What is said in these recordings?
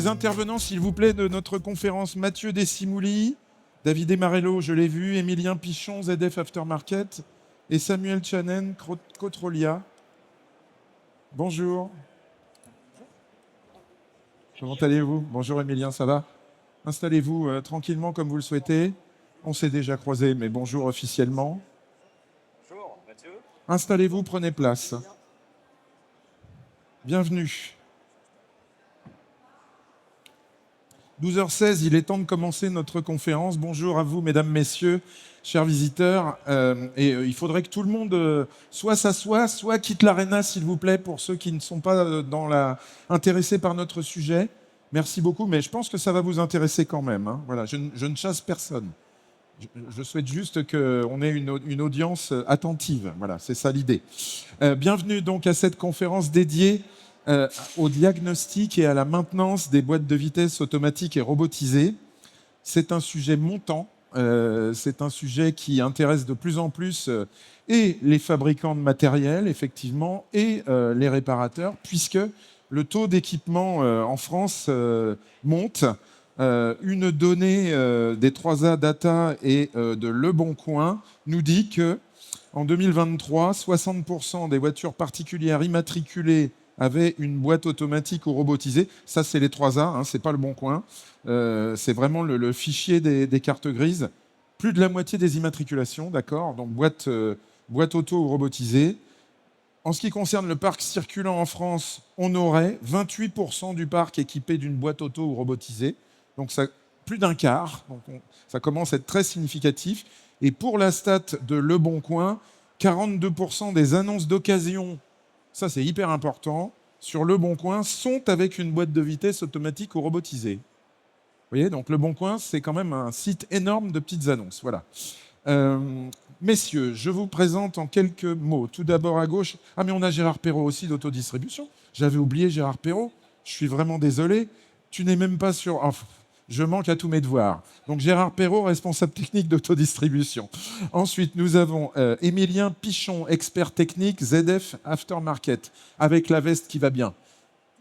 les intervenants, s'il vous plaît, de notre conférence. Mathieu Desimouli, David Marello, je l'ai vu, Émilien Pichon, ZF Aftermarket, et Samuel Chanen, Cotrolia. Bonjour. Comment allez-vous? Bonjour Émilien, ça va? Installez-vous tranquillement comme vous le souhaitez. On s'est déjà croisés, mais bonjour officiellement. Bonjour Mathieu. Installez-vous, prenez place. Bienvenue. 12h16, il est temps de commencer notre conférence. Bonjour à vous, mesdames, messieurs, chers visiteurs. Il faudrait que tout le monde soit s'assoie, soit quitte l'aréna, s'il vous plaît, pour ceux qui ne sont pas intéressés par notre sujet. Merci beaucoup, mais je pense que ça va vous intéresser quand même. Hein. Voilà, je ne chasse personne. Je souhaite juste qu'on ait une audience attentive. Voilà, c'est ça l'idée. Bienvenue donc à cette conférence dédiée au diagnostic et à la maintenance des boîtes de vitesse automatiques et robotisées. C'est un sujet montant, c'est un sujet qui intéresse de plus en plus et les fabricants de matériel, effectivement, et les réparateurs, puisque le taux d'équipement en France monte. Une donnée des 3A Data et de Le Bon Coin nous dit que en 2023, 60% des voitures particulières immatriculées avaient une boîte automatique ou robotisée. Ça, c'est les 3A, hein, c'est pas Le Bon Coin. C'est vraiment le fichier des cartes grises. Plus de la moitié des immatriculations, d'accord. Donc boîte auto ou robotisée. En ce qui concerne le parc circulant en France, on aurait 28% du parc équipé d'une boîte auto ou robotisée. Donc ça, plus d'un quart. Donc ça commence à être très significatif. Et pour la stat de Le Bon Coin, 42% des annonces d'occasion, ça c'est hyper important, sur Le Bon Coin sont avec une boîte de vitesse automatique ou robotisée. Vous voyez, donc Le Bon Coin, c'est quand même un site énorme de petites annonces. Voilà. Messieurs, je vous présente en quelques mots. Tout d'abord à gauche, ah mais on a Gérard Perrault aussi d'autodistribution. J'avais oublié Gérard Perrault. Je suis vraiment désolé. Tu n'es même pas sur... Enfin, je manque à tous mes devoirs. Donc Gérard Perrault, responsable technique d'autodistribution. Ensuite, nous avons Émilien Pichon, expert technique ZF Aftermarket, avec la veste qui va bien.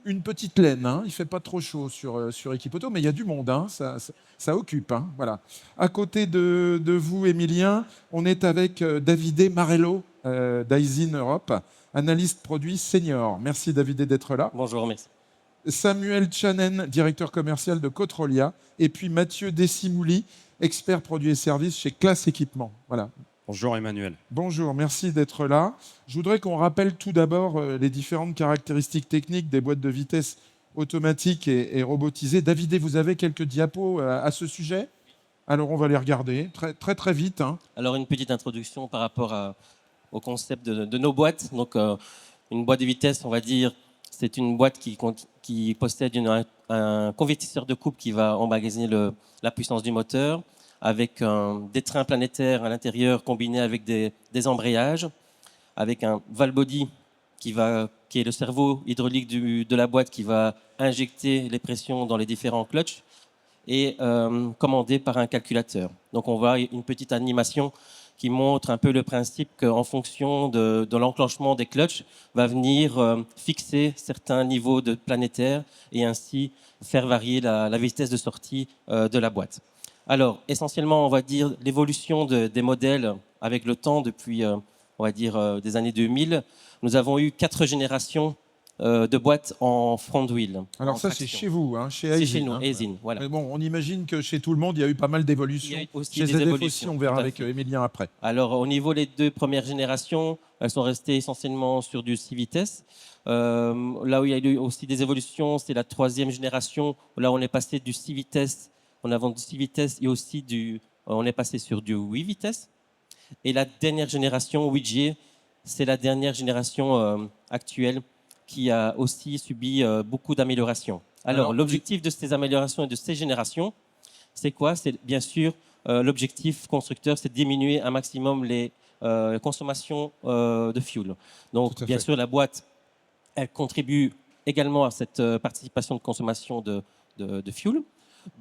Une petite laine, hein, il ne fait pas trop chaud sur Equipoto, mais il y a du monde, hein, ça occupe. Hein, voilà. À côté de vous, Émilien, on est avec David Marello d'Aisin Europe, analyste produit senior. Merci David d'être là. Bonjour, merci. Samuel Chanen, directeur commercial de Cotrolia, et puis Mathieu Desimouli, expert produits et services chez Classe Équipement. Voilà. Bonjour Emmanuel. Bonjour, merci d'être là. Je voudrais qu'on rappelle tout d'abord les différentes caractéristiques techniques des boîtes de vitesse automatiques et robotisées. David, vous avez quelques diapos à ce sujet? Alors on va les regarder très vite. Hein. Alors une petite introduction par rapport au concept de nos boîtes. Donc une boîte de vitesse, on va dire, c'est une boîte qui possède un convertisseur de couple qui va emmagasiner la puissance du moteur, avec des trains planétaires à l'intérieur combinés avec des embrayages, avec un valve body qui est le cerveau hydraulique de la boîte qui va injecter les pressions dans les différents clutches et commandé par un calculateur. Donc on voit une petite animation qui montre un peu le principe qu'en fonction de l'enclenchement des clutches, va venir fixer certains niveaux de planétaire et ainsi faire varier la vitesse de sortie de la boîte. Alors, essentiellement, on va dire l'évolution des modèles avec le temps depuis, on va dire, des années 2000. Nous avons eu 4 générations de boîtes en front wheel. Alors ça, c'est chez vous, hein, chez Aisin. C'est chez nous, Aisin, voilà. Mais bon, on imagine que chez tout le monde, il y a eu pas mal d'évolutions. Chez ZF aussi, on verra avec Émilien après. Alors, au niveau des 2 premières générations, elles sont restées essentiellement sur du 6 vitesses. Là où il y a eu aussi des évolutions, c'est la 3e génération. Là, on est passé du 6 vitesses. On a du 6 vitesses et aussi on est passé sur du 8 vitesses. Et la dernière génération, 8G, c'est la dernière génération actuelle qui a aussi subi beaucoup d'améliorations. Alors l'objectif de ces améliorations et de ces générations, c'est quoi? C'est bien sûr l'objectif constructeur, c'est de diminuer un maximum les consommations de fuel. Donc bien sûr, la boîte, elle contribue également à cette participation de consommation de fuel.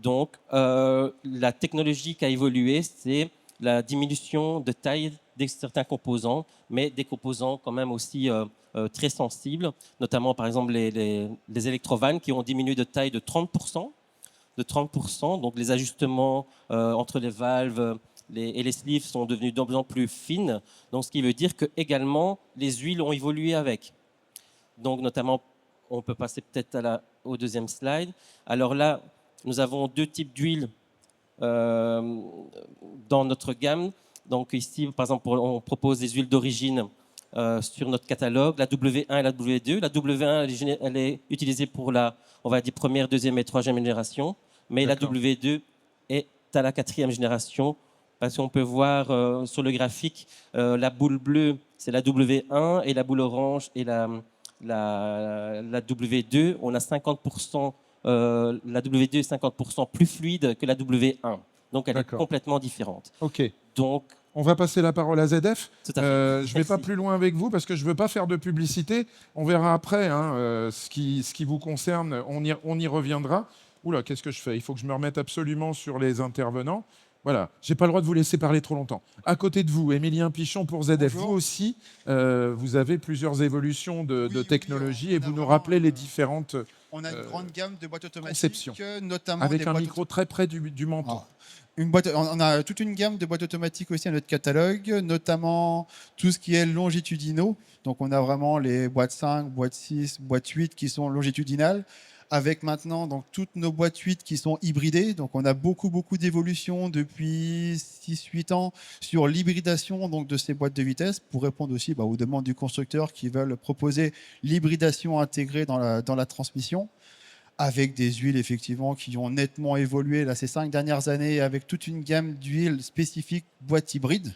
Donc la technologie qui a évolué, c'est la diminution de taille certains composants, mais des composants quand même aussi très sensibles, notamment par exemple les électrovannes qui ont diminué de taille de 30%. Donc les ajustements entre les valves et les sleeves sont devenus de plus en plus fines. Donc ce qui veut dire que également les huiles ont évolué avec. Donc notamment, on peut passer peut-être au deuxième slide. Alors là, nous avons deux types d'huiles dans notre gamme. Donc ici, par exemple, on propose des huiles d'origine sur notre catalogue, la W1 et la W2. La W1, elle est utilisée pour on va dire, première, deuxième et troisième génération. Mais la W2 est à la quatrième génération. Parce qu'on peut voir sur le graphique, la boule bleue, c'est la W1 et la boule orange et la W2. On a 50%, la W2 est 50% plus fluide que la W1. Donc, elle est complètement différente. OK. Donc, on va passer la parole à ZF. Tout à fait. Je ne vais pas plus loin avec vous parce que je ne veux pas faire de publicité. On verra après ce qui vous concerne. On y reviendra. Oula, qu'est-ce que je fais? Il faut que je me remette absolument sur les intervenants. Voilà, je n'ai pas le droit de vous laisser parler trop longtemps. À côté de vous, Émilien Pichon pour ZF. Bonjour. Vous aussi, vous avez plusieurs évolutions de technologie et vous nous rappelez les différentes on a une grande gamme de boîtes automatiques, conceptions. Notamment avec un micro très près du menton. On a toute une gamme de boîtes automatiques aussi à notre catalogue, notamment tout ce qui est longitudinaux. Donc on a vraiment les boîtes 5, boîtes 6, boîtes 8 qui sont longitudinales, avec maintenant donc, toutes nos boîtes 8 qui sont hybridées. Donc on a beaucoup d'évolutions depuis 6-8 ans sur l'hybridation de ces boîtes de vitesse pour répondre aussi aux demandes du constructeur qui veulent proposer l'hybridation intégrée dans la transmission, avec des huiles effectivement qui ont nettement évolué là, ces 5 dernières années, avec toute une gamme d'huiles spécifiques boîte hybride.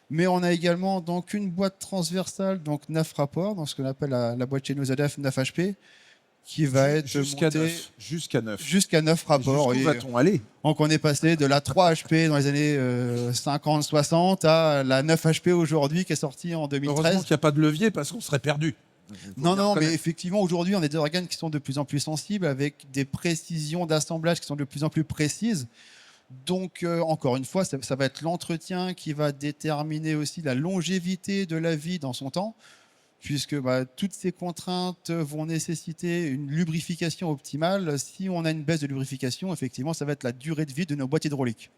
Mais on a également donc une boîte transversale, donc 9 rapports, donc ce qu'on appelle la boîte chez nous ZF 9 HP, qui va être jusqu'à 9. Jusqu'à 9 rapports. Jusqu'où va-t-on aller? Donc on est passé de la 3 HP dans les années 50-60 à la 9 HP aujourd'hui qui est sortie en 2013. Heureusement qu'il n'y a pas de levier parce qu'on serait perdu. Non, mais effectivement, aujourd'hui, on a des organes qui sont de plus en plus sensibles avec des précisions d'assemblage qui sont de plus en plus précises. Donc, encore une fois, ça va être l'entretien qui va déterminer aussi la longévité de la vie dans son temps, puisque toutes ces contraintes vont nécessiter une lubrification optimale. Si on a une baisse de lubrification, effectivement, ça va être la durée de vie de nos boîtes hydrauliques.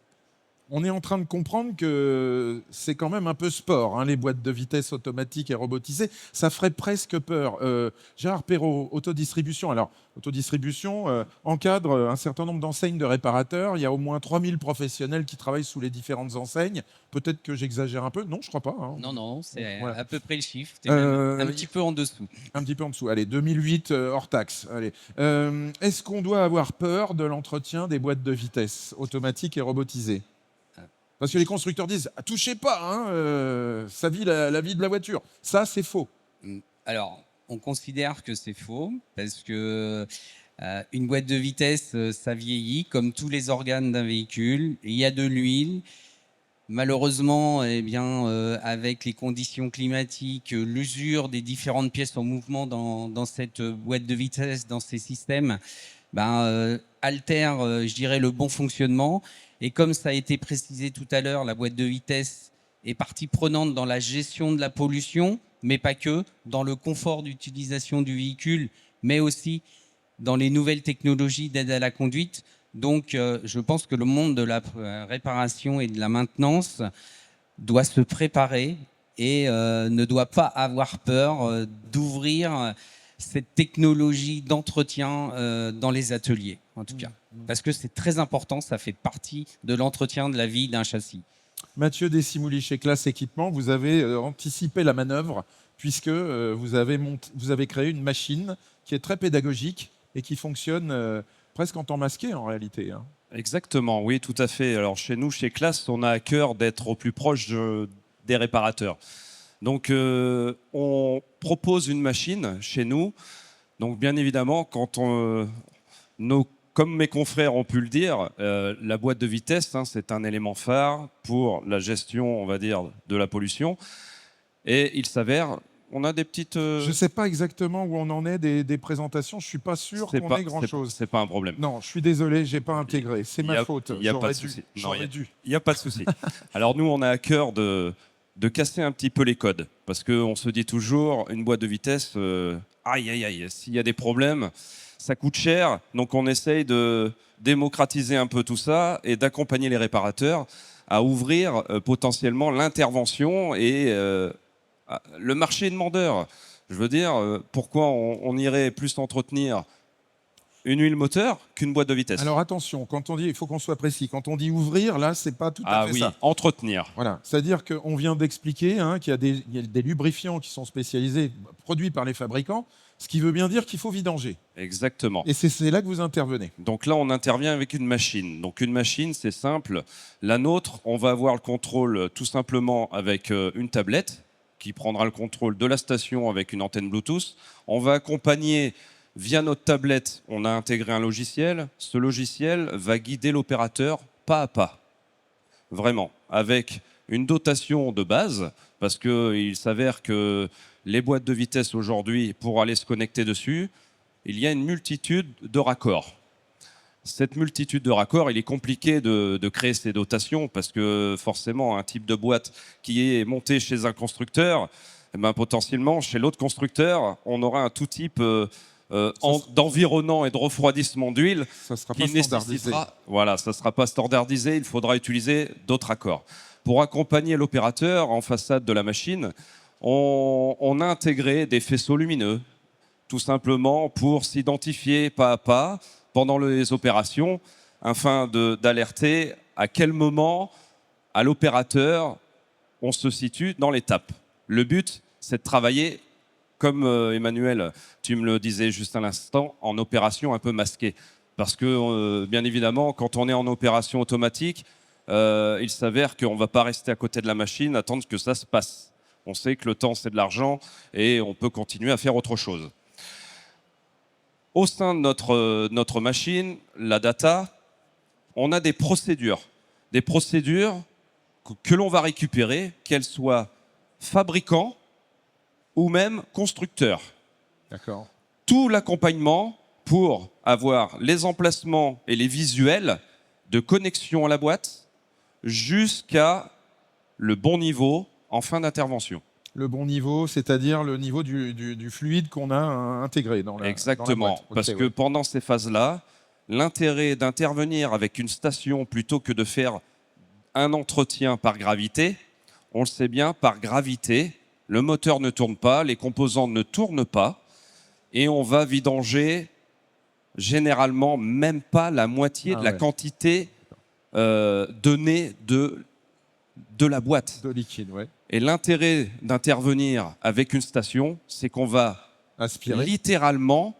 On est en train de comprendre que c'est quand même un peu sport, les boîtes de vitesse automatiques et robotisées. Ça ferait presque peur. Gérard Perrault, autodistribution. Alors, autodistribution encadre un certain nombre d'enseignes de réparateurs. Il y a au moins 3000 professionnels qui travaillent sous les différentes enseignes. Peut-être que j'exagère un peu. Non, je ne crois pas. Non, c'est à peu près le chiffre. Un petit peu en dessous. Un petit peu en dessous. Allez, 2008 hors taxe. Allez. Est-ce qu'on doit avoir peur de l'entretien des boîtes de vitesse automatiques et robotisées? Parce que les constructeurs disent « touchez pas, ça vit la vie de la voiture ». Ça, c'est faux. Alors, on considère que c'est faux parce que une boîte de vitesse, ça vieillit comme tous les organes d'un véhicule. Il y a de l'huile. Malheureusement, avec les conditions climatiques, l'usure des différentes pièces en mouvement dans cette boîte de vitesse, dans ces systèmes, altère, je dirais, le bon fonctionnement. Et comme ça a été précisé tout à l'heure, la boîte de vitesse est partie prenante dans la gestion de la pollution, mais pas que, dans le confort d'utilisation du véhicule, mais aussi dans les nouvelles technologies d'aide à la conduite. Donc, je pense que le monde de la réparation et de la maintenance doit se préparer et ne doit pas avoir peur d'ouvrir cette technologie d'entretien dans les ateliers, en tout cas. Parce que c'est très important, ça fait partie de l'entretien de la vie d'un châssis. Mathieu Dessimoulis, chez Classe Équipement, vous avez anticipé la manœuvre puisque vous avez créé une machine qui est très pédagogique et qui fonctionne presque en temps masqué en réalité. Exactement, oui, tout à fait. Alors chez nous, chez Classe, on a à cœur d'être au plus proche des réparateurs. Donc on propose une machine chez nous. Donc bien évidemment, quand comme mes confrères ont pu le dire, la boîte de vitesse, c'est un élément phare pour la gestion, on va dire, de la pollution. Et il s'avère, on a des petites... Je ne sais pas exactement où on en est des présentations. Je ne suis pas sûr qu'on ait grand-chose. C'est pas un problème. Non, je suis désolé, je n'ai pas intégré. C'est ma faute. Il n'y a pas de souci. J'aurais dû. Il n'y a pas de souci. Alors nous, on a à cœur de de casser un petit peu les codes. Parce qu'on se dit toujours, une boîte de vitesse, aïe, aïe, aïe, s'il y a des problèmes, ça coûte cher. Donc on essaye de démocratiser un peu tout ça et d'accompagner les réparateurs à ouvrir potentiellement l'intervention et le marché demandeur. Je veux dire, pourquoi on irait plus entretenir une huile moteur qu'une boîte de vitesse? Alors attention, quand on dit, il faut qu'on soit précis, quand on dit ouvrir, là, c'est pas tout à fait oui, ça. entretenir. Voilà, c'est-à-dire qu'on vient d'expliquer qu'il y a des lubrifiants qui sont spécialisés, produits par les fabricants, ce qui veut bien dire qu'il faut vidanger. Exactement. Et c'est là que vous intervenez. Donc là, on intervient avec une machine. Donc une machine, c'est simple. La nôtre, on va avoir le contrôle tout simplement avec une tablette qui prendra le contrôle de la station avec une antenne Bluetooth. On va accompagner via notre tablette, on a intégré un logiciel. Ce logiciel va guider l'opérateur pas à pas. Vraiment, avec une dotation de base, parce qu'il s'avère que les boîtes de vitesse aujourd'hui, pour aller se connecter dessus, il y a une multitude de raccords. Cette multitude de raccords, il est compliqué de créer ces dotations parce que forcément, un type de boîte qui est monté chez un constructeur, eh ben, potentiellement, chez l'autre constructeur, on aura un tout type d'environnant et de refroidissement d'huile Ça ne sera qui pas standardisé. nécessitera... Voilà, ça ne sera pas standardisé, il faudra utiliser d'autres raccords. Pour accompagner l'opérateur en façade de la machine, on a intégré des faisceaux lumineux, tout simplement pour s'identifier pas à pas pendant les opérations, afin d'alerter à quel moment, à l'opérateur, on se situe dans l'étape. Le but, c'est de travailler, comme Emmanuel, tu me le disais juste à l'instant, en opération un peu masquée. Parce que, bien évidemment, quand on est en opération automatique, il s'avère qu'on ne va pas rester à côté de la machine, attendre que ça se passe. On sait que le temps, c'est de l'argent et on peut continuer à faire autre chose. Au sein de notre machine, la data, on a des procédures que l'on va récupérer, qu'elles soient fabricants ou même constructeurs. D'accord. Tout l'accompagnement pour avoir les emplacements et les visuels de connexion à la boîte jusqu'à le bon niveau en fin d'intervention. Le bon niveau, c'est-à-dire le niveau du fluide qu'on a intégré dans la Exactement, boîte. parce que pendant ces phases-là, l'intérêt d'intervenir avec une station plutôt que de faire un entretien par gravité, on le sait bien, par gravité, le moteur ne tourne pas, les composants ne tournent pas, et on va vidanger généralement même pas la moitié de la quantité donnée de la boîte. De liquide, ouais. Et l'intérêt d'intervenir avec une station, c'est qu'on va Aspirer. littéralement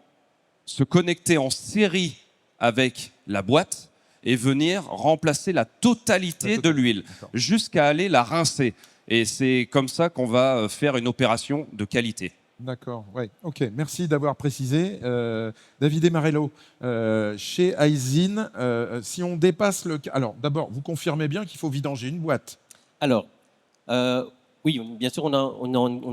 se connecter en série avec la boîte et venir remplacer la totalité de l'huile jusqu'à aller la rincer. Et c'est comme ça qu'on va faire une opération de qualité. D'accord, ouais. Ok, merci d'avoir précisé. David Emarello, chez Aisin, si on dépasse le... Alors d'abord, vous confirmez bien qu'il faut vidanger une boîte. Alors, oui, bien sûr, on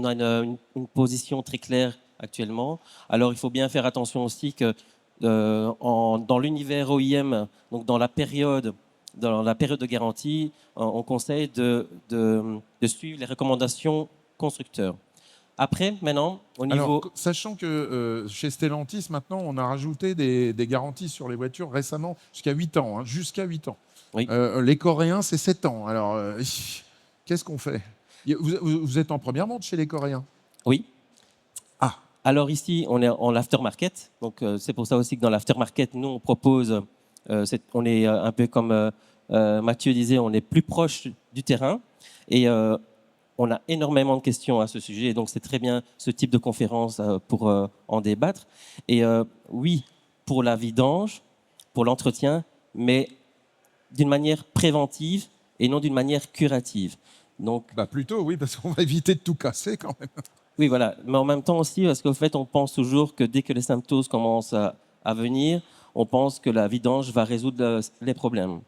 a une position très claire actuellement. Alors, il faut bien faire attention aussi que dans l'univers OIM, donc dans la période de garantie, on conseille de suivre les recommandations constructeurs. Après, maintenant, au niveau... Alors, sachant que chez Stellantis, maintenant, on a rajouté des garanties sur les voitures récemment, jusqu'à 8 ans. Hein, jusqu'à 8 ans. Oui. Les Coréens, c'est 7 ans. Alors, qu'est-ce qu'on fait? Vous êtes en première montre chez les Coréens? Oui. Ah. Alors ici, on est en l'aftermarket. Donc c'est pour ça aussi que dans l'aftermarket, nous, on propose... on est un peu comme Mathieu disait, on est plus proche du terrain. Et on a énormément de questions à ce sujet. Et donc c'est très bien ce type de conférence pour en débattre. Et oui, pour la vidange, pour l'entretien, mais d'une manière préventive et non d'une manière curative. Donc, plutôt, oui, parce qu'on va éviter de tout casser quand même. Oui, voilà. Mais en même temps aussi, parce qu'au fait, on pense toujours que dès que les symptômes commencent à venir, on pense que la vidange va résoudre les problèmes.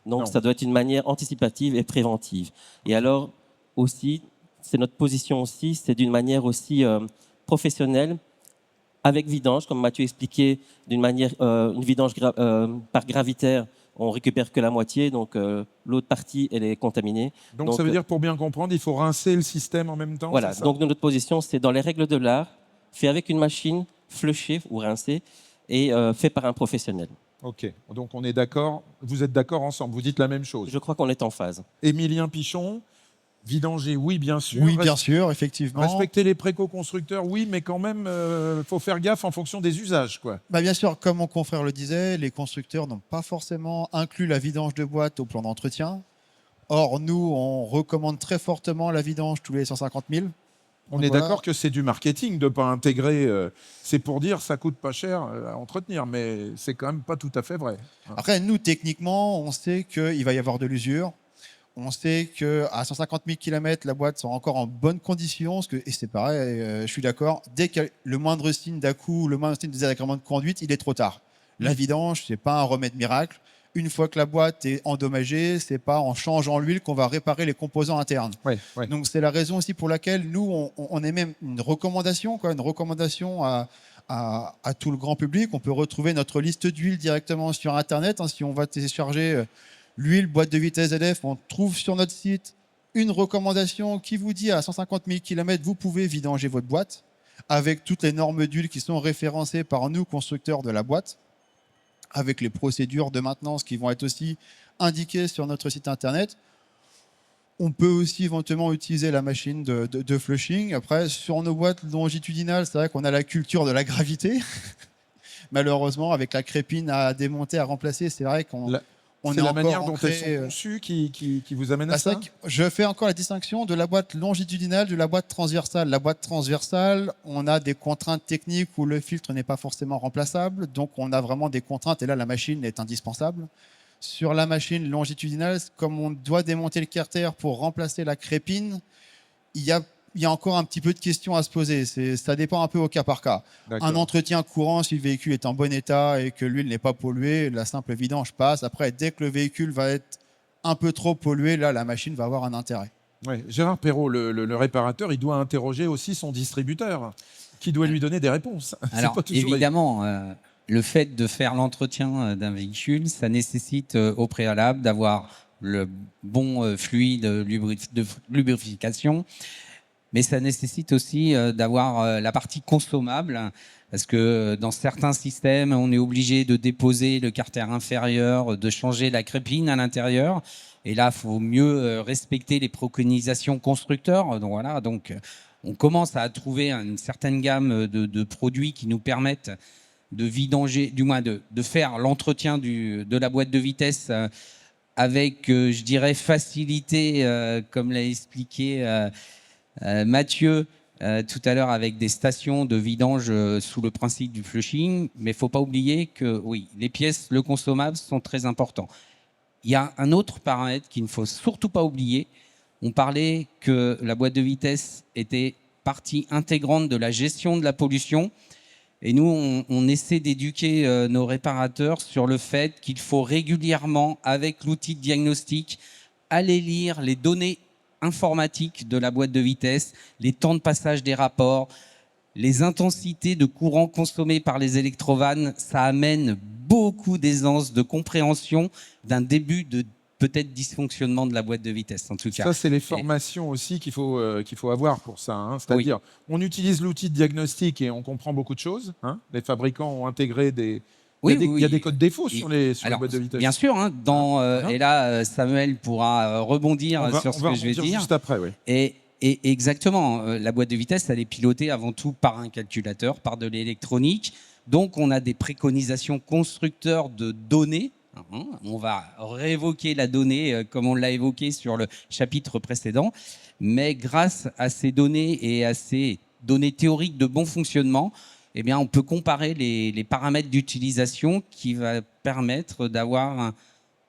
Donc, Non. ça doit être une manière anticipative et préventive. Et alors, aussi, c'est notre position aussi, c'est d'une manière aussi professionnelle, avec vidange, comme Mathieu expliquait, d'une manière, une vidange par gravitaire, on récupère que la moitié, donc l'autre partie, elle est contaminée. Donc ça veut dire, pour bien comprendre, il faut rincer le système en même temps. Voilà, c'est ça donc notre position, c'est dans les règles de l'art, fait avec une machine, flushée ou rincée, et fait par un professionnel. Ok, donc on est d'accord, vous êtes d'accord ensemble, vous dites la même chose. Je crois qu'on est en phase. Émilien Pichon, vidanger, oui bien sûr. Oui, bien sûr, effectivement. Respecter les préco-constructeurs, oui, mais quand même, faut faire gaffe en fonction des usages, quoi. Bah bien sûr, comme mon confrère le disait, les constructeurs n'ont pas forcément inclus la vidange de boîte au plan d'entretien. Or, nous, on recommande très fortement la vidange tous les 150 000. On est Voilà. d'accord que c'est du marketing de ne pas intégrer. C'est pour dire ça coûte pas cher à entretenir, mais c'est quand même pas tout à fait vrai. Après, nous, techniquement, on sait qu'il va y avoir de l'usure. On sait qu'à 150 000 km, la boîte sera encore en bonne condition. Parce que, et c'est pareil, je suis d'accord, dès qu'il y a le moindre signe d'à-coup, le moindre signe de désagrément de conduite, il est trop tard. La vidange, ce n'est pas un remède miracle. Une fois que la boîte est endommagée, ce n'est pas en changeant l'huile qu'on va réparer les composants internes. Ouais, ouais. Donc c'est la raison aussi pour laquelle nous, on émet une recommandation à tout le grand public. On peut retrouver notre liste d'huile directement sur Internet. Si on va télécharger l'huile boîte de vitesse ZF, on trouve sur notre site une recommandation qui vous dit à 150 000 km, vous pouvez vidanger votre boîte avec toutes les normes d'huile qui sont référencées par nous, constructeurs de la boîte, avec les procédures de maintenance qui vont être aussi indiquées sur notre site Internet. On peut aussi éventuellement utiliser la machine de flushing. Après, sur nos boîtes longitudinales, c'est vrai qu'on a la culture de la gravité. Malheureusement, avec la crépine à démonter, à remplacer, c'est vrai qu'on C'est est la encore manière dont ancré, elles sont conçues qui vous amène à c'est vrai ça. que je fais encore la distinction de la boîte longitudinale de la boîte transversale. La boîte transversale, on a des contraintes techniques où le filtre n'est pas forcément remplaçable. Donc, on a vraiment des contraintes et là, la machine est indispensable. Sur la machine longitudinale, comme on doit démonter le carter pour remplacer la crépine, il y a encore un petit peu de questions à se poser. Ça dépend un peu au cas par cas. D'accord. Un entretien courant, si le véhicule est en bon état et que l'huile n'est pas polluée, la simple vidange passe. Après, dès que le véhicule va être un peu trop pollué, là, la machine va avoir un intérêt. Ouais. Gérard Perrault, le réparateur, il doit interroger aussi son distributeur, qui doit lui donner des réponses. C'est Alors, pas toujours évidemment, le fait de faire l'entretien d'un véhicule, ça nécessite au préalable d'avoir le bon fluide de lubrification, mais ça nécessite aussi d'avoir la partie consommable, parce que dans certains systèmes, on est obligé de déposer le carter inférieur, de changer la crépine à l'intérieur, et là, il faut mieux respecter les préconisations constructeurs. Donc voilà, donc on commence à trouver une certaine gamme de produits qui nous permettent de vidanger, du moins de faire l'entretien de la boîte de vitesse avec, je dirais, facilité, comme l'a expliqué Mathieu tout à l'heure, avec des stations de vidange sous le principe du flushing. Mais il ne faut pas oublier que oui, les pièces, le consommable, sont très importants. Il y a un autre paramètre qu'il ne faut surtout pas oublier. On parlait que la boîte de vitesse était partie intégrante de la gestion de la pollution. Et nous, on essaie d'éduquer nos réparateurs sur le fait qu'il faut régulièrement, avec l'outil de diagnostic, aller lire les données informatiques de la boîte de vitesse, les temps de passage des rapports, les intensités de courant consommées par les électrovannes. Ça amène beaucoup d'aisance, de compréhension d'un début de peut-être dysfonctionnement de la boîte de vitesse, en tout cas. Ça, c'est les formations aussi qu'il faut avoir pour ça. Hein. C'est-à-dire, on utilise l'outil de diagnostic et on comprend beaucoup de choses. Hein. Les fabricants ont intégré des... il y a des codes défauts sur les boîtes de vitesse. Bien sûr, hein, et là, Samuel pourra rebondir sur ce que je vais dire. Juste après, oui. Et exactement, la boîte de vitesse, elle est pilotée avant tout par un calculateur, par de l'électronique. Donc, on a des préconisations constructeurs de données. On va réévoquer la donnée comme on l'a évoqué sur le chapitre précédent. Mais grâce à ces données et à ces données théoriques de bon fonctionnement, eh bien, on peut comparer les paramètres d'utilisation qui va permettre d'avoir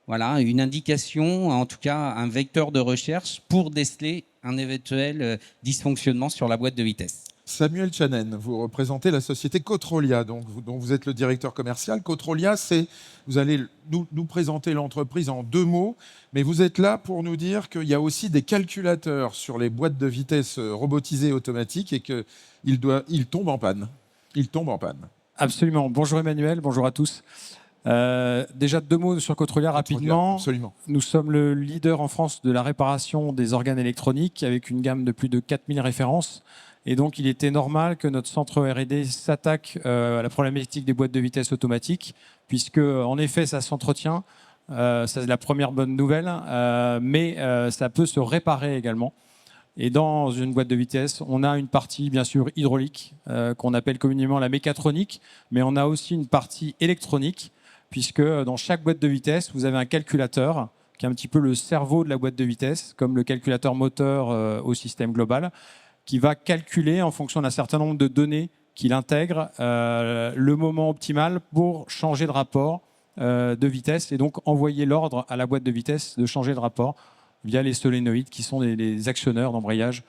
une indication, en tout cas un vecteur de recherche pour déceler un éventuel dysfonctionnement sur la boîte de vitesse. Samuel Chanen, vous représentez la société Cotrolia, dont vous êtes le directeur commercial. Cotrolia, vous allez nous présenter l'entreprise en 2 mots, mais vous êtes là pour nous dire qu'il y a aussi des calculateurs sur les boîtes de vitesse robotisées automatiques et qu'ils tombent en panne. Ils tombent en panne. Absolument. Bonjour Emmanuel, bonjour à tous. Déjà 2 mots sur Controlia rapidement. Absolument. Nous sommes le leader en France de la réparation des organes électroniques avec une gamme de plus de 4000 références. Et donc, il était normal que notre centre R&D s'attaque à la problématique des boîtes de vitesse automatiques, puisque, en effet, ça s'entretient. Ça, c'est la première bonne nouvelle, mais ça peut se réparer également. Et dans une boîte de vitesse, on a une partie, bien sûr, hydraulique, qu'on appelle communément la mécatronique, mais on a aussi une partie électronique, puisque dans chaque boîte de vitesse, vous avez un calculateur, qui est un petit peu le cerveau de la boîte de vitesse, comme le calculateur moteur au système global, qui va calculer en fonction d'un certain nombre de données qu'il intègre le moment optimal pour changer de rapport de vitesse et donc envoyer l'ordre à la boîte de vitesse de changer de rapport via les solénoïdes qui sont les actionneurs d'embrayage.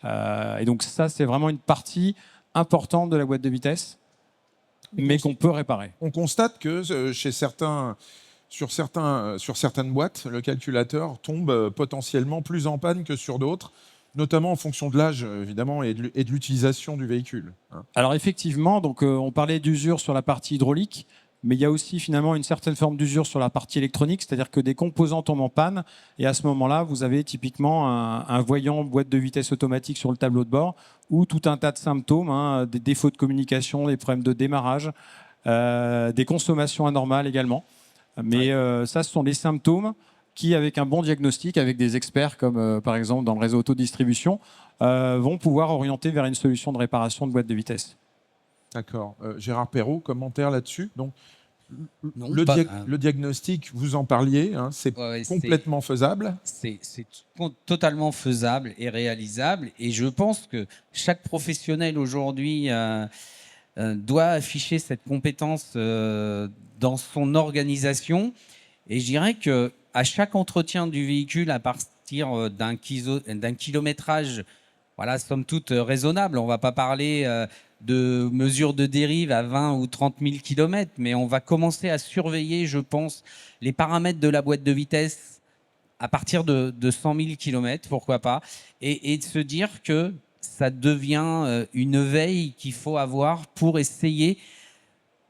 Et donc ça, c'est vraiment une partie importante de la boîte de vitesse, mais qu'on peut réparer. On constate que sur certaines boîtes, le calculateur tombe potentiellement plus en panne que sur d'autres, notamment en fonction de l'âge, évidemment, et de l'utilisation du véhicule. Alors effectivement, donc, on parlait d'usure sur la partie hydraulique, mais il y a aussi finalement une certaine forme d'usure sur la partie électronique, c'est-à-dire que des composants tombent en panne, et à ce moment-là, vous avez typiquement un voyant boîte de vitesse automatique sur le tableau de bord, ou tout un tas de symptômes, des défauts de communication, des problèmes de démarrage, des consommations anormales également. Mais ça, ce sont des symptômes qui, avec un bon diagnostic, avec des experts comme par exemple dans le réseau autodistribution, vont pouvoir orienter vers une solution de réparation de boîte de vitesse. D'accord. Gérard Perrault, commentaire là-dessus. Donc, Non, le diagnostic, vous en parliez, c'est complètement faisable. C'est totalement faisable et réalisable. Et je pense que chaque professionnel aujourd'hui doit afficher cette compétence dans son organisation. Et je dirais qu'à chaque entretien du véhicule, à partir d'un kilométrage, voilà, somme toute raisonnable, on ne va pas parler de mesures de dérive à 20 ou 30 000 km, mais on va commencer à surveiller, je pense, les paramètres de la boîte de vitesse à partir de 100 000 km, pourquoi pas, et de se dire que ça devient une veille qu'il faut avoir pour essayer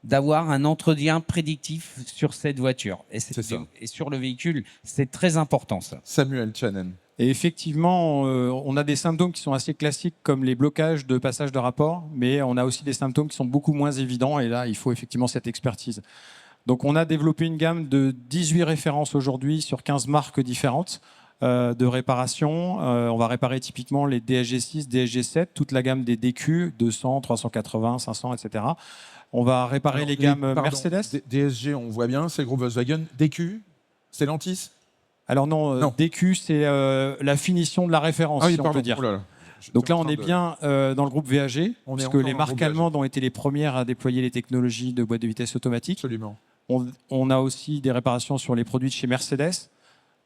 d'avoir un entretien prédictif sur cette voiture. Et sur le véhicule, c'est très important ça. Samuel Chanen. Et effectivement, on a des symptômes qui sont assez classiques comme les blocages de passage de rapport, mais on a aussi des symptômes qui sont beaucoup moins évidents et là, il faut effectivement cette expertise. Donc on a développé une gamme de 18 références aujourd'hui sur 15 marques différentes de réparation. On va réparer typiquement les DSG6, DSG7, toute la gamme des DQ, 200, 380, 500, etc. On va réparer les gammes Mercedes. DSG, on voit bien, c'est le groupe Volkswagen. DQ, c'est Stellantis. Alors non, DQ, c'est la finition de la référence, si on peut dire. Oh là là. Donc là, on est bien dans le groupe VAG, puisque les marques allemandes ont été les premières à déployer les technologies de boîte de vitesse automatique. Absolument. On a aussi des réparations sur les produits de chez Mercedes,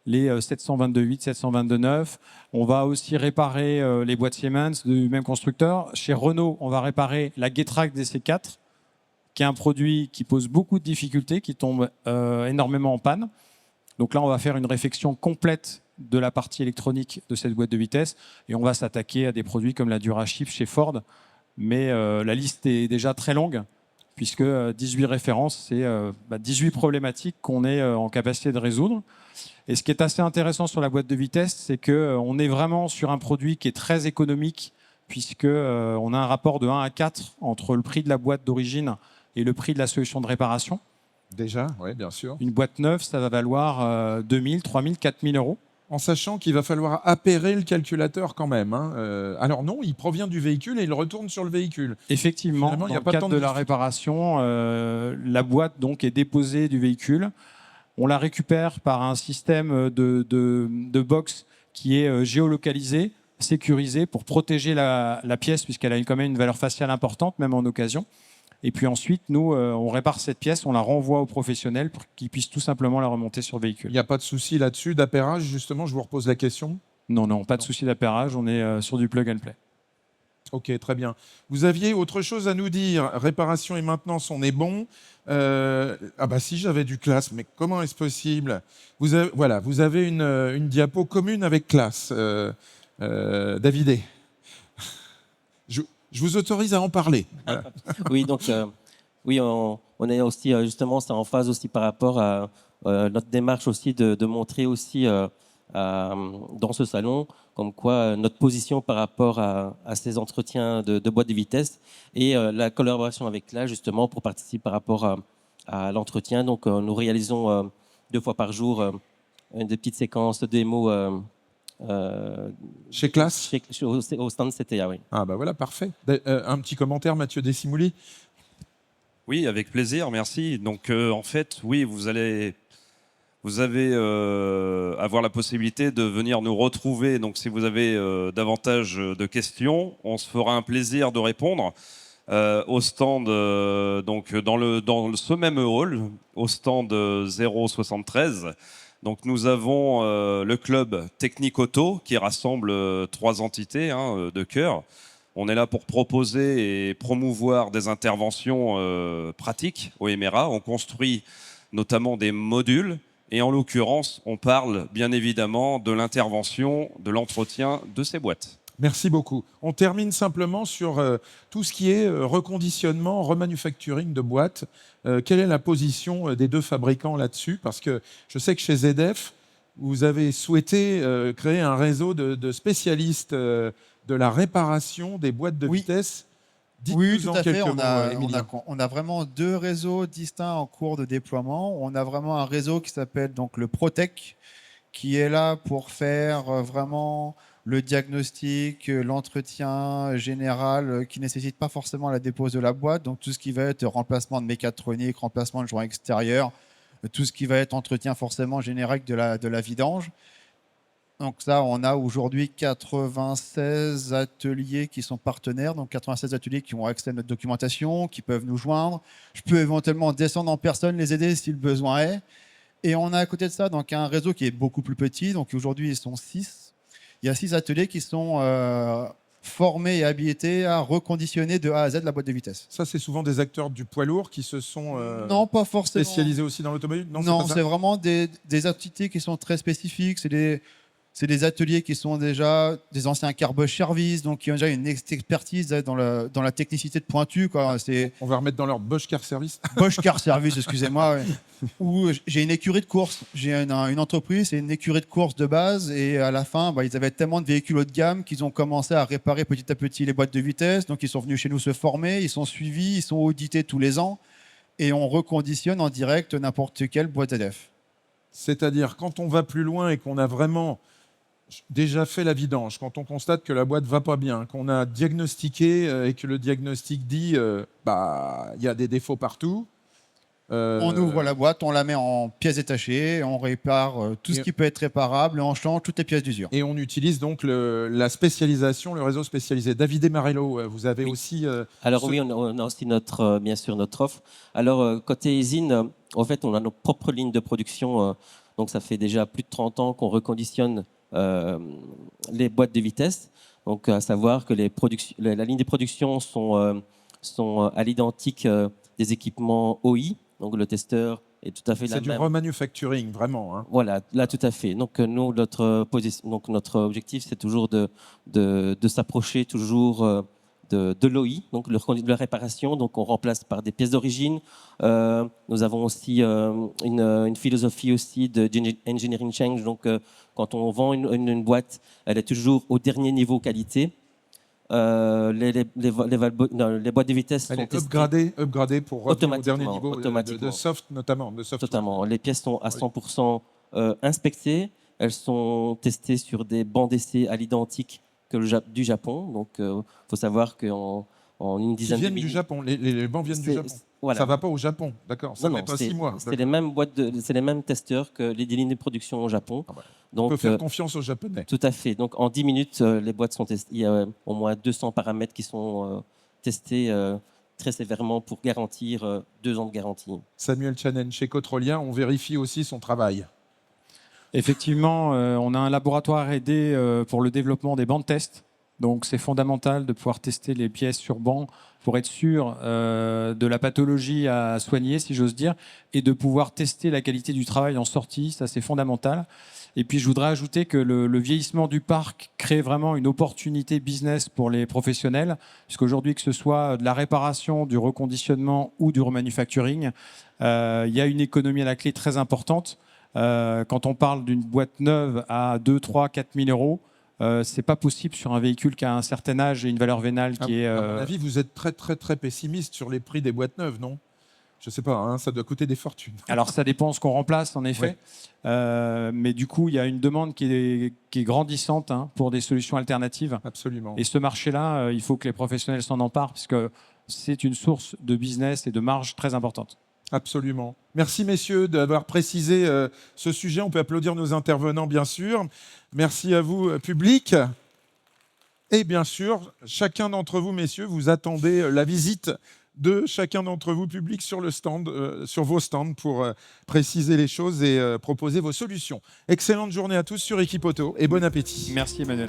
les 722.8, 722.9. On va aussi réparer les boîtes Siemens du même constructeur. Chez Renault, on va réparer la Getrack DC4, qui est un produit qui pose beaucoup de difficultés, qui tombe énormément en panne. Donc là, on va faire une réflexion complète de la partie électronique de cette boîte de vitesse et on va s'attaquer à des produits comme la DuraShift chez Ford. Mais la liste est déjà très longue puisque 18 références, c'est 18 problématiques qu'on est en capacité de résoudre. Et ce qui est assez intéressant sur la boîte de vitesse, c'est qu'on est vraiment sur un produit qui est très économique puisqu'on a un rapport de 1 à 4 entre le prix de la boîte d'origine et le prix de la solution de réparation. Déjà, oui, bien sûr. Une boîte neuve, ça va valoir 2 000, 3 000, 4 000 euros. En sachant qu'il va falloir appairer le calculateur quand même. Alors non, il provient du véhicule et il retourne sur le véhicule. Effectivement, Finalement, dans le cadre de la réparation, la boîte donc est déposée du véhicule. On la récupère par un système de box qui est géolocalisé, sécurisé pour protéger la pièce puisqu'elle a quand même une valeur faciale importante, même en occasion. Et puis ensuite, nous, on répare cette pièce, on la renvoie aux professionnels pour qu'ils puissent tout simplement la remonter sur le véhicule. Il n'y a pas de souci là-dessus d'appairage, justement, je vous repose la question. Non, pas de souci d'appairage, on est sur du plug and play. Ok, très bien. Vous aviez autre chose à nous dire? Réparation et maintenance, on est bon. Ah bah si j'avais du Class, mais comment est-ce possible? Vous avez une diapo commune avec Class, Davidé. Je vous autorise à en parler. Voilà. Oui, donc on on est aussi justement, c'est en phase aussi par rapport à notre démarche aussi de montrer aussi dans ce salon comme quoi notre position par rapport à ces entretiens de boîte de vitesse et la collaboration avec là justement pour participer par rapport à l'entretien. Donc nous réalisons 2 fois par jour des petites séquences de démos Chez Classe. au stand CTA, oui. Ah bah voilà, parfait. Un petit commentaire, Mathieu Desimouli. Oui, avec plaisir, merci. Donc en fait, oui, vous allez avoir la possibilité de venir nous retrouver. Donc si vous avez davantage de questions, on se fera un plaisir de répondre au stand, donc dans ce même hall, au stand 073. Donc nous avons le club Technique Auto qui rassemble 3 entités de cœur. On est là pour proposer et promouvoir des interventions pratiques au MRA. On construit notamment des modules. Et en l'occurrence, on parle bien évidemment de l'intervention, de l'entretien de ces boîtes. Merci beaucoup. On termine simplement sur tout ce qui est reconditionnement, remanufacturing de boîtes. Quelle est la position des 2 fabricants là-dessus? Parce que je sais que chez ZF, vous avez souhaité créer un réseau de spécialistes de la réparation des boîtes de vitesse. Oui, tout Dites-nous en à fait. quelques mots, Émilien. On a vraiment 2 réseaux distincts en cours de déploiement. On a vraiment un réseau qui s'appelle donc le Protec, qui est là pour faire vraiment le diagnostic, l'entretien général, qui ne nécessite pas forcément la dépose de la boîte. Donc tout ce qui va être remplacement de mécatronique, remplacement de joints extérieurs, tout ce qui va être entretien forcément générique de la vidange. Donc ça, on a aujourd'hui 96 ateliers qui sont partenaires, donc 96 ateliers qui ont accès à notre documentation, qui peuvent nous joindre. Je peux éventuellement descendre en personne, les aider si le besoin est. Et on a à côté de ça donc un réseau qui est beaucoup plus petit. Donc aujourd'hui, ils sont 6. Il y a 6 ateliers qui sont formés et habilités à reconditionner de A à Z la boîte de vitesse. Ça, c'est souvent des acteurs du poids lourd qui se sont Non, pas forcément. spécialisés aussi dans l'automobile. Non, c'est vraiment des activités qui sont très spécifiques. C'est des ateliers qui sont déjà des anciens car Bosch Service, donc qui ont déjà une expertise dans la technicité de pointu. Quoi. C'est On va remettre dans leur Bosch Car Service. Bosch Car Service, excusez-moi. Ouais. Où j'ai une écurie de course. J'ai une entreprise, c'est une écurie de course de base. Et à la fin, ils avaient tellement de véhicules haut de gamme qu'ils ont commencé à réparer petit à petit les boîtes de vitesse. Donc ils sont venus chez nous se former, ils sont suivis, ils sont audités tous les ans. Et on reconditionne en direct n'importe quelle boîte ZF. C'est-à-dire, quand on va plus loin et qu'on a vraiment déjà fait la vidange, quand on constate que la boîte va pas bien, qu'on a diagnostiqué et que le diagnostic dit il y a des défauts partout. On ouvre la boîte, on la met en pièces détachées, on répare tout ce qui peut être réparable et on change toutes les pièces d'usure. Et on utilise donc la spécialisation, le réseau spécialisé. David et Marello, vous avez aussi... Alors oui, on a aussi bien sûr notre offre. Alors côté usine, en fait, on a nos propres lignes de production. Donc ça fait déjà plus de 30 ans qu'on reconditionne les boîtes de vitesse. Donc à savoir que la ligne de production sont à l'identique des équipements OI. Donc le testeur est tout à fait la même. C'est du remanufacturing, vraiment. Hein. Voilà, là tout à fait. Donc nous, notre objectif, c'est toujours de s'approcher toujours de l'OI, donc de la réparation. Donc on remplace par des pièces d'origine. Nous avons aussi une philosophie aussi d'engineering change. Donc quand on vend une boîte, elle est toujours au dernier niveau qualité. Les boîtes de vitesse sont upgradées pour revenir au dernier niveau automatiquement. de soft notamment. De soft totalement. Les pièces sont à 100% inspectées. Elles sont testées sur des bancs d'essai à l'identique que du Japon. Donc, il faut savoir qu'en une dizaine de minutes... du Japon. Les bancs viennent du Japon. Voilà. Ça ne va pas au Japon, d'accord. Ça ne met pas 6 mois. C'est les mêmes c'est les mêmes testeurs que les lignes de production au Japon. Ah bah. Donc, on peut faire confiance aux Japonais. Tout à fait. Donc, en 10 minutes, les boîtes sont testées. Il y a au moins 200 paramètres qui sont testés très sévèrement pour garantir 2 ans de garantie. Samuel Chanen, chez Cotrolien, on vérifie aussi son travail. Effectivement, on a un laboratoire R&D pour le développement des bancs de test. Donc c'est fondamental de pouvoir tester les pièces sur banc pour être sûr de la pathologie à soigner, si j'ose dire, et de pouvoir tester la qualité du travail en sortie. Ça, c'est fondamental. Et puis je voudrais ajouter que le vieillissement du parc crée vraiment une opportunité business pour les professionnels, puisqu'aujourd'hui, que ce soit de la réparation, du reconditionnement ou du remanufacturing, il y a une économie à la clé très importante. Quand on parle d'une boîte neuve à 2, 3, 4 000 euros, c'est pas possible sur un véhicule qui a un certain âge et une valeur vénale qui est... À mon avis, vous êtes très, très, très pessimiste sur les prix des boîtes neuves, non? Je sais pas, hein, ça doit coûter des fortunes. Alors ça dépend ce qu'on remplace, en effet. Mais du coup, il y a une demande qui est grandissante pour des solutions alternatives. Absolument. Et ce marché-là, il faut que les professionnels s'en emparent, puisque c'est une source de business et de marge très importante. Absolument. Merci messieurs d'avoir précisé ce sujet. On peut applaudir nos intervenants, bien sûr. Merci à vous, public. Et bien sûr, chacun d'entre vous, messieurs, vous attendez la visite de chacun d'entre vous, public, sur le stand, sur vos stands pour préciser les choses et proposer vos solutions. Excellente journée à tous sur Équipe Auto et bon appétit. Merci Emmanuel.